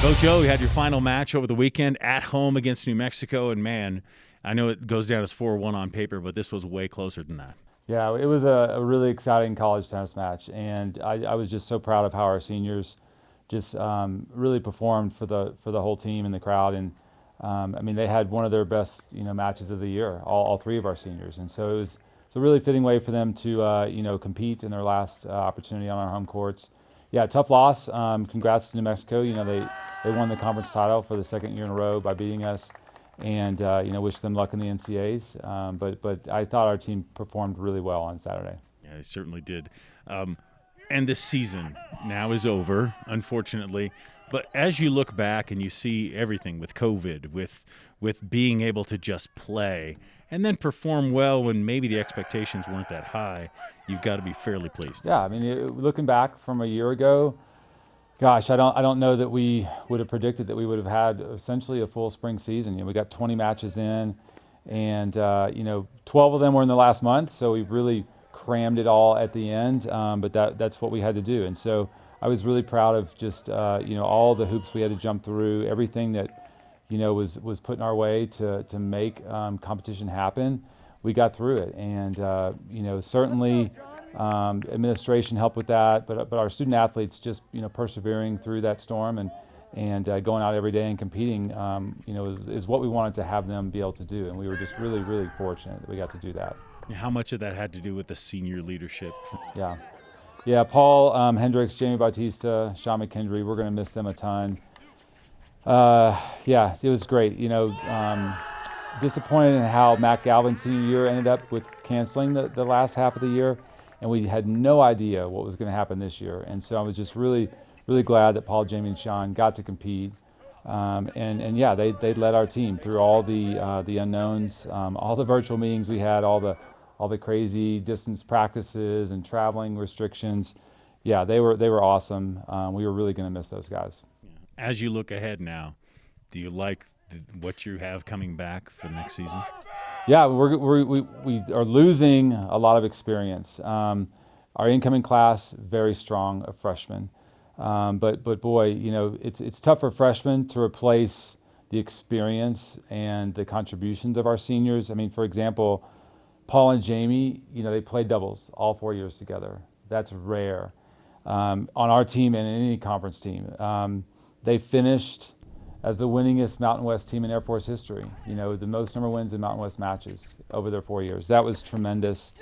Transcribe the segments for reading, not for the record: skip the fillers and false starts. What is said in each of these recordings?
So, Joe, you had your final match over the weekend at home against New Mexico, and man, I know it goes down as 4-1 on paper, but this was way closer than that. Yeah, it was a really exciting college tennis match, and I was just so proud of how our seniors just really performed for the whole team and the crowd. And I mean, they had one of their best matches of the year, all three of our seniors, and so it's a really fitting way for them to compete in their last opportunity on our home courts. Yeah, tough loss. Congrats to New Mexico. They won the conference title for the second year in a row by beating us, and wish them luck in the NCAAs. But I thought our team performed really well on Saturday. Yeah, they certainly did. And this season now is over, unfortunately. But as you look back and you see everything with COVID, with being able to just play and then perform well when maybe the expectations weren't that high, you've got to be fairly pleased. Yeah, I mean, looking back from a year ago, gosh, I don't know that we would have predicted that we would have had essentially a full spring season. We got 20 matches in, and 12 of them were in the last month, so we really crammed it all at the end. But that's what we had to do, and so I was really proud of just all the hoops we had to jump through, everything that was put in our way to make competition happen. We got through it, and certainly. Administration helped with that, but our student athletes just persevering through that storm and going out every day and competing is what we wanted to have them be able to do, and we were just really, really fortunate that we got to do that. How much of that had to do with the senior leadership? Yeah, Paul Hendricks, Jamie Bautista, Sean McKendry, we're going to miss them a ton. Yeah, it was great. Disappointed in how Matt Galvin's senior year ended up with canceling the last half of the year. And we had no idea what was going to happen this year. And so I was just really, really glad that Paul, Jamie, and Sean got to compete. And yeah, they led our team through all the unknowns, all the virtual meetings we had, all the crazy distance practices and traveling restrictions. Yeah, they were awesome. We were really going to miss those guys. As you look ahead now, do you like what you have coming back for the next season? Yeah, we are losing a lot of experience. Our incoming class, very strong of freshmen. But boy, it's tough for freshmen to replace the experience and the contributions of our seniors. I mean, for example, Paul and Jamie, they played doubles all 4 years together. That's rare on our team and in any conference team. They finished as the winningest Mountain West team in Air Force history. The most number wins in Mountain West matches over their 4 years. That was tremendous.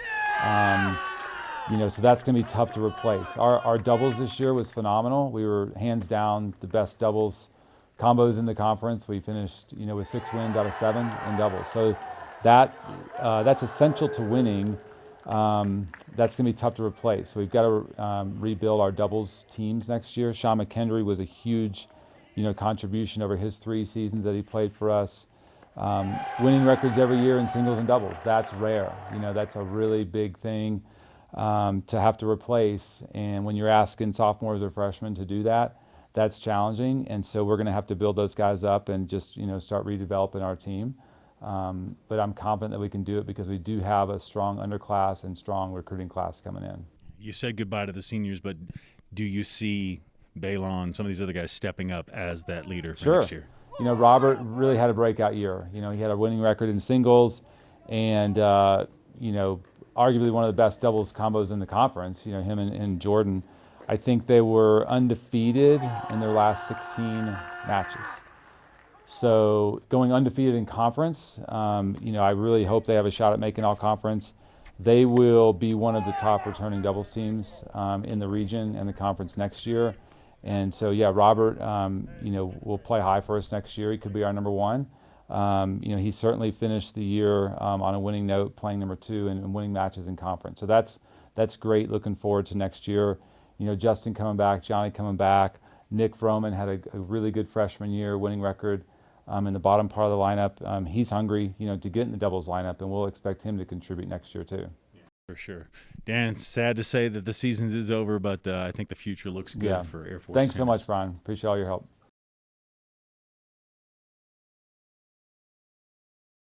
So that's going to be tough to replace. Our doubles this year was phenomenal. We were hands down the best doubles combos in the conference. We finished, with 6 wins out of 7 in doubles. So that's essential to winning. That's going to be tough to replace. So we've got to rebuild our doubles teams next year. Sean McKendry was a huge contribution over his 3 seasons that he played for us. Winning records every year in singles and doubles, that's rare. That's a really big thing to have to replace. And when you're asking sophomores or freshmen to do that, that's challenging. And so we're going to have to build those guys up and just, start redeveloping our team. But I'm confident that we can do it because we do have a strong underclass and strong recruiting class coming in. You said goodbye to the seniors, but do you see Balon, some of these other guys stepping up as that leader for next year? Robert really had a breakout year. He had a winning record in singles and, arguably one of the best doubles combos in the conference, him and Jordan. I think they were undefeated in their last 16 matches. So going undefeated in conference, I really hope they have a shot at making all conference. They will be one of the top returning doubles teams in the region and the conference next year. And so, yeah, Robert, will play high for us next year. He could be our number 1. He certainly finished the year on a winning note, playing number 2 and winning matches in conference. So that's great. Looking forward to next year. Justin coming back, Johnny coming back. Nick Vroman had a really good freshman year, winning record in the bottom part of the lineup. He's hungry, to get in the doubles lineup, and we'll expect him to contribute next year too. For sure. Dan, it's sad to say that the season is over, but I think the future looks good for Air Force. Thanks so much, Brian. Appreciate all your help.